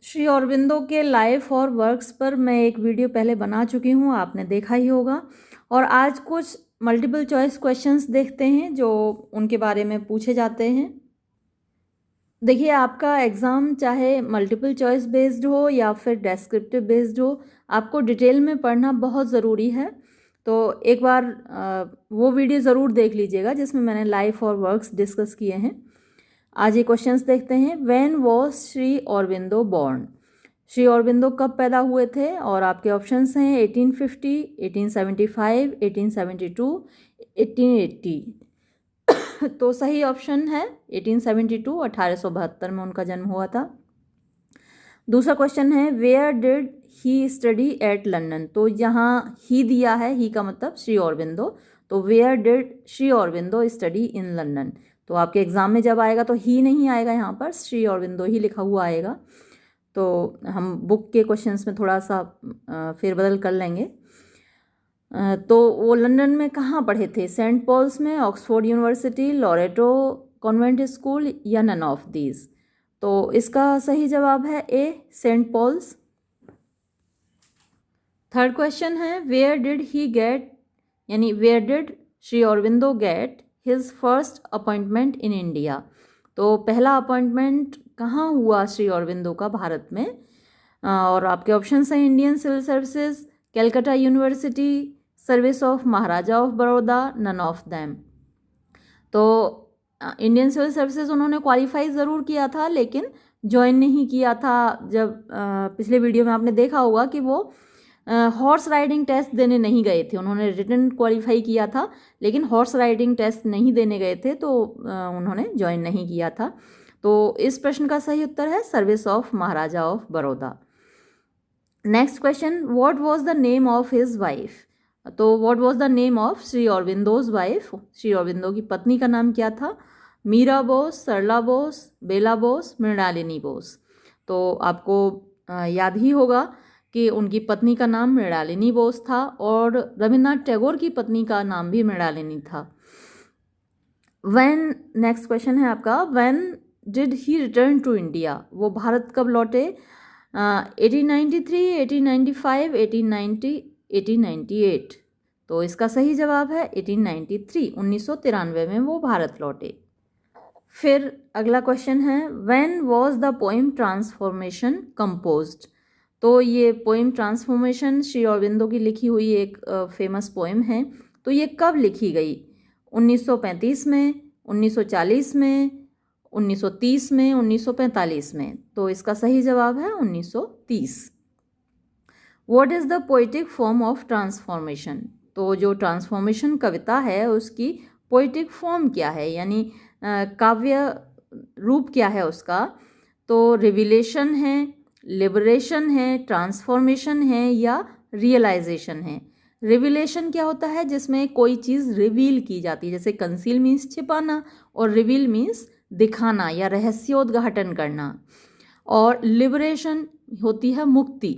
श्री अरबिंदो के लाइफ और वर्क्स पर मैं एक वीडियो पहले बना चुकी हूँ, आपने देखा ही होगा। और आज कुछ मल्टीपल चॉइस क्वेश्चंस देखते हैं जो उनके बारे में पूछे जाते हैं। देखिए, आपका एग्ज़ाम चाहे मल्टीपल चॉइस बेस्ड हो या फिर डेस्क्रिप्टिव बेस्ड हो, आपको डिटेल में पढ़ना बहुत ज़रूरी है। तो एक बार वो वीडियो ज़रूर देख लीजिएगा जिसमें मैंने लाइफ और वर्क्स डिस्कस किए हैं। आज ये क्वेश्चंस देखते हैं। When was Shri Aurobindo born? Shri Aurobindo कब पैदा हुए थे? और आपके ऑप्शंस हैं 1850, 1875, 1872, 1880। तो सही ऑप्शन है 1872, 1872 में उनका जन्म हुआ था। दूसरा क्वेश्चन है where did he study at London? तो यहाँ ही दिया है, ही का मतलब श्री अरबिंदो, तो where did Shri Aurobindo study in London? तो आपके एग्ज़ाम में जब आएगा तो ही नहीं आएगा, यहाँ पर श्री अरबिंदो ही लिखा हुआ आएगा। तो हम बुक के क्वेश्चंस में थोड़ा सा फेरबदल कर लेंगे। तो वो लंदन में कहाँ पढ़े थे? सेंट पॉल्स में, Oxford University, Loreto convent school या नन ऑफ दीज? तो इसका सही जवाब है A, Saint Paul's. Third question है वेयर डिड ही गेट, यानी where did Shri Aurobindo get his first appointment in India? तो पहला अपॉइंटमेंट कहाँ हुआ श्री अरबिंदो का भारत में? और आपके ऑप्शंस हैं Indian Civil Services, Calcutta University, service of Maharaja of Baroda, none of them. तो इंडियन सिविल सर्विसेज उन्होंने क्वालिफाई ज़रूर किया था लेकिन ज्वाइन नहीं किया था। जब पिछले वीडियो में आपने देखा होगा कि वो हॉर्स राइडिंग टेस्ट देने नहीं गए थे, उन्होंने रिटन क्वालिफाई किया था लेकिन हॉर्स राइडिंग टेस्ट नहीं देने गए थे, तो उन्होंने ज्वाइन नहीं किया था। तो इस प्रश्न का सही उत्तर है service of Maharaja of Baroda. Next question, what was the name of his wife? तो what was the name of Shri Aurobindo's wife? Shri Aurobindo की पत्नी का नाम क्या था? मीरा बोस, सरला बोस, बेला बोस, मृणालिनी बोस। तो आपको याद ही होगा कि उनकी पत्नी का नाम मृणालिनी बोस था और रविन्द्रनाथ टैगोर की पत्नी का नाम भी मृणालिनी था। व्हेन, नेक्स्ट क्वेश्चन है आपका, when did he return to India? वो भारत कब लौटे? 1893, 1895, 1890, 1898। तो इसका सही जवाब है 1893, 1993 में वो भारत लौटे। फिर अगला क्वेश्चन है when was the poem transformation composed? तो ये पोइम ट्रांसफॉर्मेशन श्री अरबिंदो की लिखी हुई एक फेमस पोइम है। तो ये कब लिखी गई? 1935 में, 1940 में, 1930 में, 1945 में? तो इसका सही जवाब है 1930। What is the poetic form of transformation? तो जो ट्रांसफॉर्मेशन कविता है उसकी पोइटिक फॉर्म क्या है, यानी काव्य रूप क्या है उसका? तो रिविलेशन है, लिबरेशन है, ट्रांसफॉर्मेशन है या रियलाइजेशन है? रिविलेशन क्या होता है? जिसमें कोई चीज़ रिवील की जाती है, जैसे कंसील मीन्स छिपाना और रिवील मीन्स दिखाना या रहस्योद्घाटन करना। और लिबरेशन होती है मुक्ति।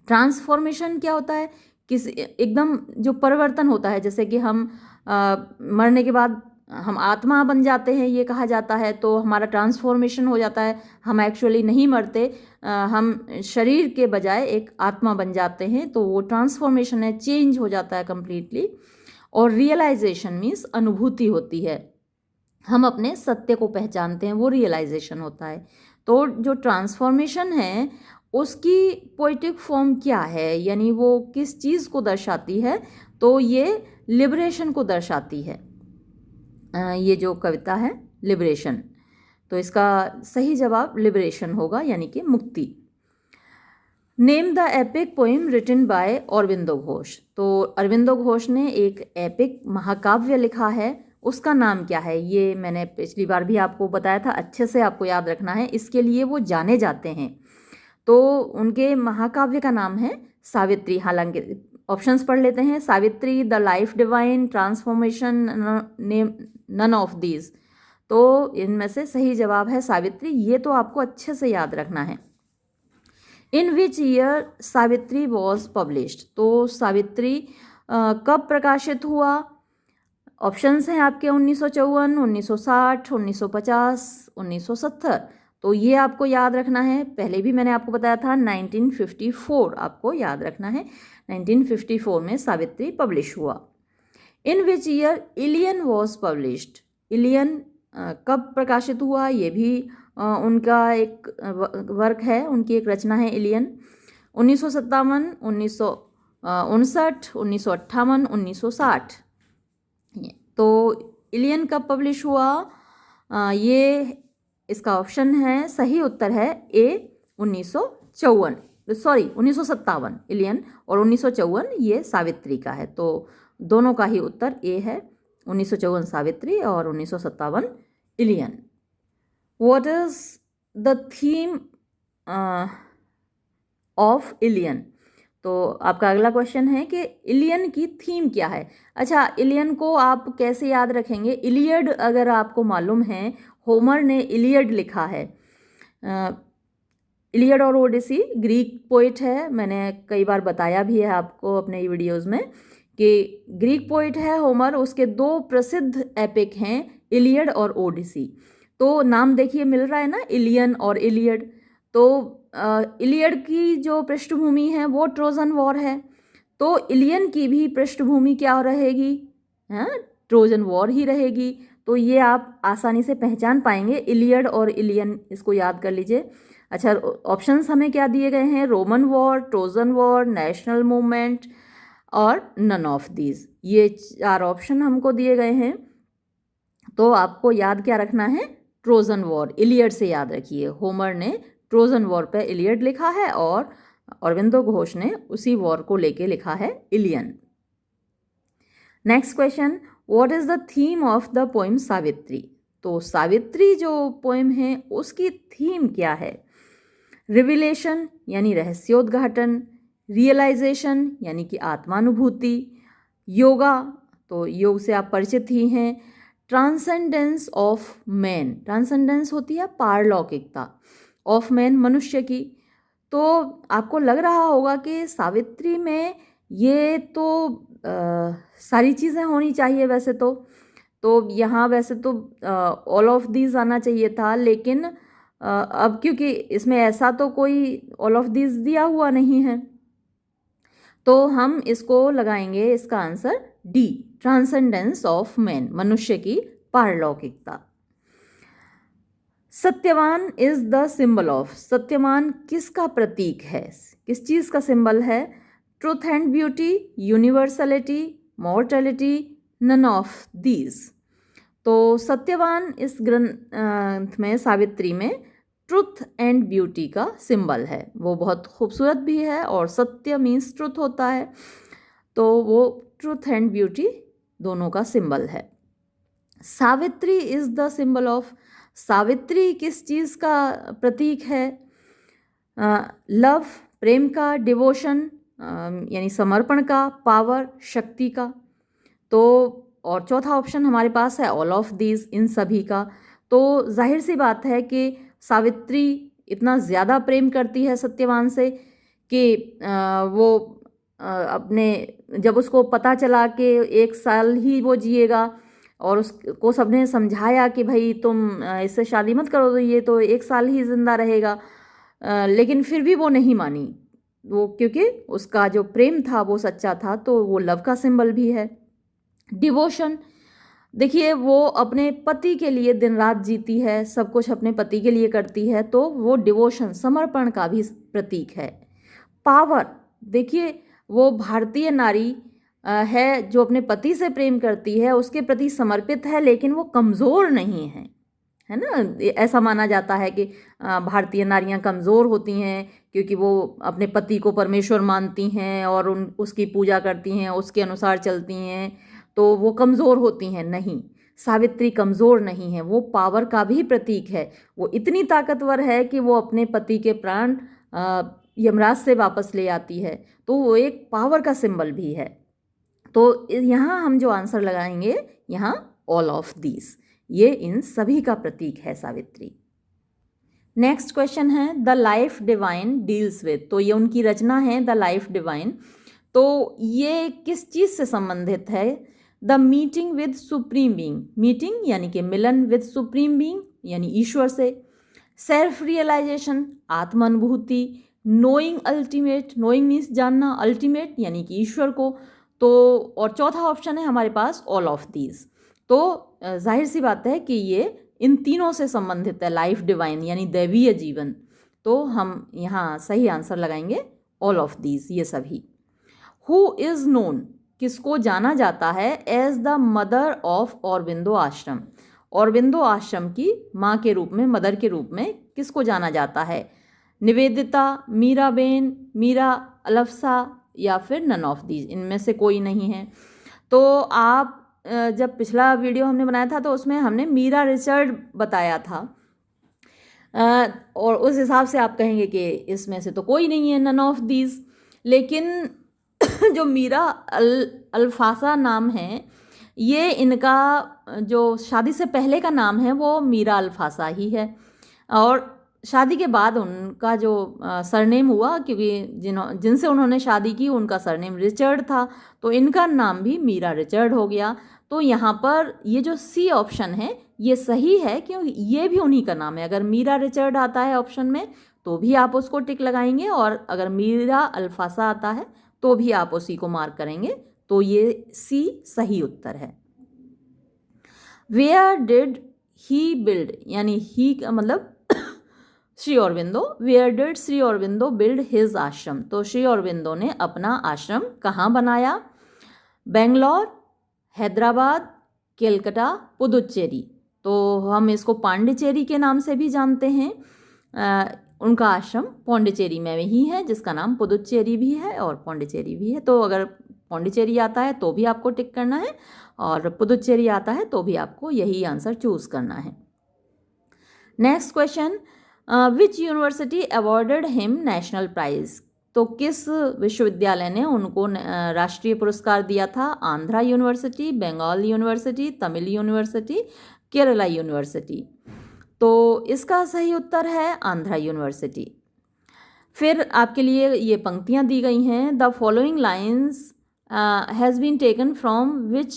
ट्रांसफॉर्मेशन क्या होता है? किसी एकदम जो परिवर्तन होता है, जैसे कि हम मरने के बाद हम आत्मा बन जाते हैं, ये कहा जाता है, तो हमारा ट्रांसफॉर्मेशन हो जाता है, हम एक्चुअली नहीं मरते, हम शरीर के बजाय एक आत्मा बन जाते हैं, तो वो ट्रांसफॉर्मेशन है, चेंज हो जाता है कम्प्लीटली। और रियलाइजेशन मीन्स अनुभूति होती है, हम अपने सत्य को पहचानते हैं, वो रियलाइजेशन होता है। तो जो ट्रांसफॉर्मेशन है उसकी पोइटिक फॉर्म क्या है, यानी वो किस चीज़ को दर्शाती है? तो ये लिबरेशन को दर्शाती है, ये जो कविता है लिबरेशन। तो इसका सही जवाब लिबरेशन होगा, यानी कि मुक्ति। Name the epic poem written by Aurobindo Ghosh? तो अरबिंदो घोष ने एक एपिक महाकाव्य लिखा है, उसका नाम क्या है? ये मैंने पिछली बार भी आपको बताया था, अच्छे से आपको याद रखना है, इसके लिए वो जाने जाते हैं। तो उनके महाकाव्य का नाम है सावित्री। हालांकि ऑप्शंस पढ़ लेते हैं, Savitri, the life divine, transformation, name, none of these. तो इनमें से सही जवाब है सावित्री, ये तो आपको अच्छे से याद रखना है। In which year Savitri was published? तो सावित्री कब प्रकाशित हुआ? ऑप्शंस हैं आपके 1954, 1960, 1950, 1970। तो ये आपको याद रखना है। पहले भी मैंने आपको बताया था 1954 आपको याद रखना है। 1954 में सावित्री पब्लिश हुआ। In which year Ilion was published, Ilion कब प्रकाशित हुआ, ये भी उनका एक वर्क है, उनकी एक रचना है इलियन। 1957, 1959, 1958, 1960। तो इलियन कब पब्लिश हुआ, ये इसका ऑप्शन है, सही उत्तर है ए 1957 इलियन, और 1954 ये सावित्री का है। तो दोनों का ही उत्तर ए है, 1954 सावित्री और 1957 Ilion. What is the theme of Ilion? तो आपका अगला क्वेश्चन है कि इलियन की थीम क्या है। अच्छा, इलियन को आप कैसे याद रखेंगे? इलियड अगर आपको मालूम है, होमर ने इलियड लिखा है। इलियड और ओडिसी ग्रीक पोइट है, मैंने कई बार बताया भी है आपको अपने वीडियोज़ में कि ग्रीक पोइट है होमर, उसके दो प्रसिद्ध एपिक हैं इलियड और ओडिसी। तो नाम देखिए मिल रहा है ना, इलियन और इलियड। तो इलियड की जो पृष्ठभूमि है वो ट्रोजन वॉर है, तो इलियन की भी पृष्ठभूमि क्या रहेगी? हाँ, ट्रोजन वॉर ही रहेगी। तो ये आप आसानी से पहचान पाएंगे, इलियड और इलियन, इसको याद कर लीजिए। अच्छा, ऑप्शंस हमें क्या दिए गए हैं? Roman war, Trojan war, national movement और नन ऑफ दीज, ये 4 ऑप्शन हमको दिए गए हैं। तो आपको याद क्या रखना है? ट्रोजन वॉर, इलियड से याद रखिए। होमर ने ट्रोजन वॉर पे इलियड लिखा है और अरविंदो घोष ने उसी वॉर को लेके लिखा है Ilion. Next question, what is the theme of the poem Savitri? तो सावित्री जो पोएम है उसकी थीम क्या है? रिविलेशन यानी रहस्योद्घाटन, रियलाइजेशन यानी कि आत्मानुभूति, योगा, तो योग से आप परिचित ही हैं, ट्रांसेंडेंस ऑफ मैन, ट्रांसेंडेंस होती है पारलौकिकता, ऑफ मैन मनुष्य की। तो आपको लग रहा होगा कि सावित्री में ये तो सारी चीज़ें होनी चाहिए वैसे तो यहाँ वैसे तो ऑल ऑफ दीज आना चाहिए था, लेकिन अब क्योंकि इसमें ऐसा तो कोई ऑल ऑफ दीज दिया हुआ नहीं है, तो हम इसको लगाएंगे, इसका answer D, transcendence of man, मनुष्य की पारलौकिकता। Satyavan is the symbol of, Satyavan किसका प्रतीक है, किस चीज़ का सिंबल है? Truth and beauty, universality, mortality, none of these. तो सत्यवान इस ग्रंथ में, सावित्री में, ट्रुथ एंड ब्यूटी का सिंबल है। वो बहुत खूबसूरत भी है और सत्य मीन्स ट्रुथ होता है, तो वो ट्रुथ एंड ब्यूटी दोनों का सिंबल है। Savitri is the symbol of, Savitri किस चीज़ का प्रतीक है? लव, प्रेम का, डिवोशन यानी समर्पण का, पावर, शक्ति का। तो और चौथा ऑप्शन हमारे पास है ऑल ऑफ दीज, इन सभी का। तो जाहिर सी बात है कि सावित्री इतना ज़्यादा प्रेम करती है सत्यवान से कि वो अपने, जब उसको पता चला कि 1 साल ही वो जिएगा और उसको सबने समझाया कि भाई तुम इससे शादी मत करो, तो ये तो 1 साल ही ज़िंदा रहेगा, लेकिन फिर भी वो नहीं मानी वो, क्योंकि उसका जो प्रेम था वो सच्चा था। तो वो लव का सिंबल भी है। डिवोशन, देखिए वो अपने पति के लिए दिन रात जीती है, सब कुछ अपने पति के लिए करती है, तो वो डिवोशन, समर्पण का भी प्रतीक है। पावर, देखिए वो भारतीय नारी है जो अपने पति से प्रेम करती है, उसके प्रति समर्पित है, लेकिन वो कमज़ोर नहीं है ना। ऐसा माना जाता है कि भारतीय नारियां कमज़ोर होती हैं क्योंकि वो अपने पति को परमेश्वर मानती हैं और उसकी पूजा करती हैं, उसके अनुसार चलती हैं, तो वो कमज़ोर होती हैं। नहीं, सावित्री कमज़ोर नहीं है, वो पावर का भी प्रतीक है। वो इतनी ताकतवर है कि वो अपने पति के प्राण यमराज से वापस ले आती है, तो वो एक पावर का सिंबल भी है। तो यहाँ हम जो आंसर लगाएंगे, यहाँ ऑल ऑफ दीज, ये इन सभी का प्रतीक है सावित्री। नेक्स्ट क्वेश्चन है the life divine deals with, तो ये उनकी रचना है द लाइफ डिवाइन। तो ये किस चीज़ से संबंधित है? The meeting with supreme being, meeting यानी कि मिलन, विद सुप्रीम बीइंग यानी ईश्वर से, सेल्फ रियलाइजेशन, आत्मानुभूति, नोइंग अल्टीमेट, नोइंग मीन्स जानना, अल्टीमेट यानी कि ईश्वर को। तो और चौथा ऑप्शन है हमारे पास ऑल ऑफ दीज। तो जाहिर सी बात है कि ये इन तीनों से संबंधित है, लाइफ डिवाइन यानी दैवीय जीवन। तो हम यहाँ सही आंसर लगाएंगे ऑल ऑफ दीज, ये सभी। हु इज़ नोन, किसको जाना जाता है as the mother of Aurobindo ashram, Aurobindo आश्रम की माँ के रूप में, मदर के रूप में किसको जाना जाता है? निवेदिता, मीराबेन, मीरा अलफसा या फिर नन ऑफ दीज, इनमें से कोई नहीं है। तो आप जब पिछला वीडियो हमने बनाया था तो उसमें हमने मीरा रिचर्ड बताया था, और उस हिसाब से आप कहेंगे कि इसमें से तो कोई नहीं है, नन ऑफ दीज। लेकिन जो मीरा अल्फासा नाम है, ये इनका जो शादी से पहले का नाम है वो मीरा अल्फासा ही है, और शादी के बाद उनका जो सरनेम हुआ, क्योंकि जिनसे उन्होंने शादी की उनका सरनेम रिचर्ड था, तो इनका नाम भी मीरा रिचर्ड हो गया। तो यहाँ पर ये जो सी ऑप्शन है ये सही है, क्योंकि ये भी उन्हीं का नाम है। अगर मीरा रिचर्ड आता है ऑप्शन में तो भी आप उसको टिक लगाएंगे, और अगर मीरा अल्फासा आता है तो भी आप उसी को मार्क करेंगे। तो ये सी सही उत्तर है। वेयर डिड ही बिल्ड, यानी ही का मतलब Shri Aurobindo, where did Shri Aurobindo build his ashram, तो श्री अरबिंदो ने अपना आश्रम कहाँ बनाया? बेंगलोर, हैदराबाद, केलकटा, पुदुचेरी। तो हम इसको पांडिचेरी के नाम से भी जानते हैं। उनका आश्रम पौंडीचेरी में ही है, जिसका नाम पुदुचेरी भी है और पौंडीचेरी भी है। तो अगर पौंडीचेरी आता है तो भी आपको टिक करना है, और पुदुचेरी आता है तो भी आपको यही आंसर चूज करना है। Next question, which university awarded him national prize, तो किस विश्वविद्यालय ने उनको राष्ट्रीय पुरस्कार दिया था? Andhra university, Bengal university, Tamil university, Kerala university. तो इसका सही उत्तर है आंध्रा यूनिवर्सिटी। फिर आपके लिए ये पंक्तियाँ दी गई हैं, the following lines has been taken from which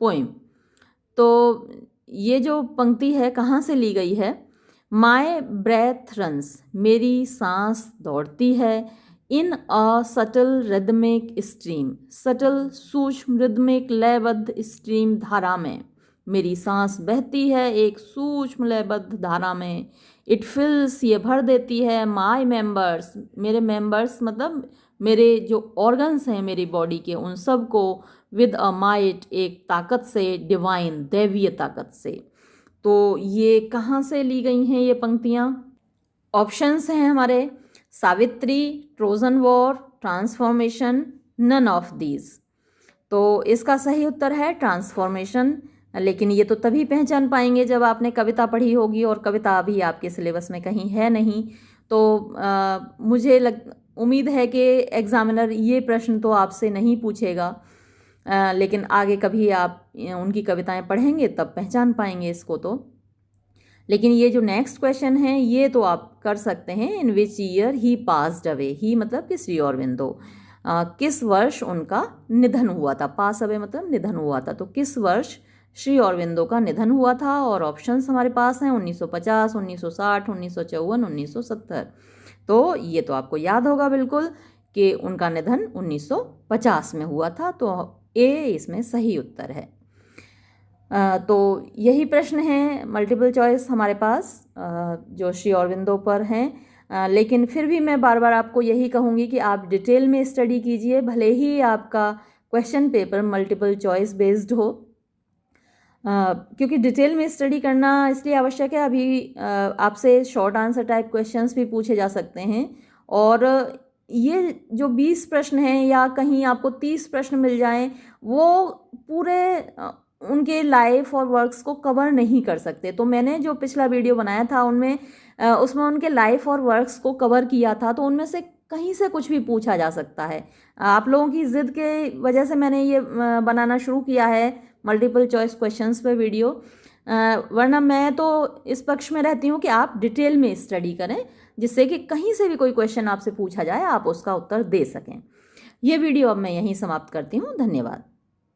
poem, तो ये जो पंक्ति है कहाँ से ली गई है? माई ब्रेथ रन्स, मेरी सांस दौड़ती है, in a subtle rhythmic stream, subtle सूक्ष्म रिदमिक लयबद्ध स्ट्रीम धारा में, मेरी सांस बहती है एक सूक्ष्म लयबद्ध धारा में। इट फिल्स, ये भर देती है, माई मेंबर्स, मेरे मेंबर्स मतलब मेरे जो ऑर्गन्स हैं मेरी बॉडी के, उन सब को, विद अ माइट, एक ताकत से, डिवाइन, दैवीय ताकत से। तो ये कहाँ से ली गई हैं ये पंक्तियाँ? ऑप्शंस हैं हमारे, Savitri, Trojan war, transformation, none of these. तो इसका सही उत्तर है ट्रांसफॉर्मेशन। लेकिन ये तो तभी पहचान पाएंगे जब आपने कविता पढ़ी होगी, और कविता अभी आपके सिलेबस में कहीं है नहीं। तो मुझे उम्मीद है कि एग्जामिनर ये प्रश्न तो आपसे नहीं पूछेगा, लेकिन आगे कभी आप उनकी कविताएं पढ़ेंगे तब पहचान पाएंगे इसको। तो लेकिन ये जो नेक्स्ट क्वेश्चन है ये तो आप कर सकते हैं, in which year he passed away, he मतलब कि श्री अरबिंदो, किस वर्ष उनका निधन हुआ था? पास अवे मतलब निधन हुआ था, तो किस वर्ष श्री अरबिंदो का निधन हुआ था? और ऑप्शंस हमारे पास हैं 1950, 1960, 1954, 1970। तो ये तो आपको याद होगा बिल्कुल कि उनका निधन 1950 में हुआ था। तो ए इसमें सही उत्तर है। तो यही प्रश्न है मल्टीपल चॉइस हमारे पास जो श्री अरबिंदो पर हैं। लेकिन फिर भी मैं बार बार आपको यही कहूँगी कि आप डिटेल में स्टडी कीजिए, भले ही आपका question paper multiple choice based हो, क्योंकि डिटेल में स्टडी करना इसलिए आवश्यक है। अभी आपसे शॉर्ट आंसर टाइप क्वेश्चंस भी पूछे जा सकते हैं, और ये जो 20 प्रश्न हैं या कहीं आपको 30 प्रश्न मिल जाएं, वो पूरे उनके लाइफ और वर्क्स को कवर नहीं कर सकते। तो मैंने जो पिछला वीडियो बनाया था उनमें उसमें उनके लाइफ और वर्क्स को कवर किया था, तो उनमें से कहीं से कुछ भी पूछा जा सकता है। आप लोगों की ज़िद के वजह से मैंने ये बनाना शुरू किया है मल्टीपल चॉइस क्वेश्चंस पे वीडियो, वरना मैं तो इस पक्ष में रहती हूँ कि आप डिटेल में स्टडी करें, जिससे कि कहीं से भी कोई क्वेश्चन आपसे पूछा जाए आप उसका उत्तर दे सकें। ये वीडियो अब मैं यहीं समाप्त करती हूँ। धन्यवाद।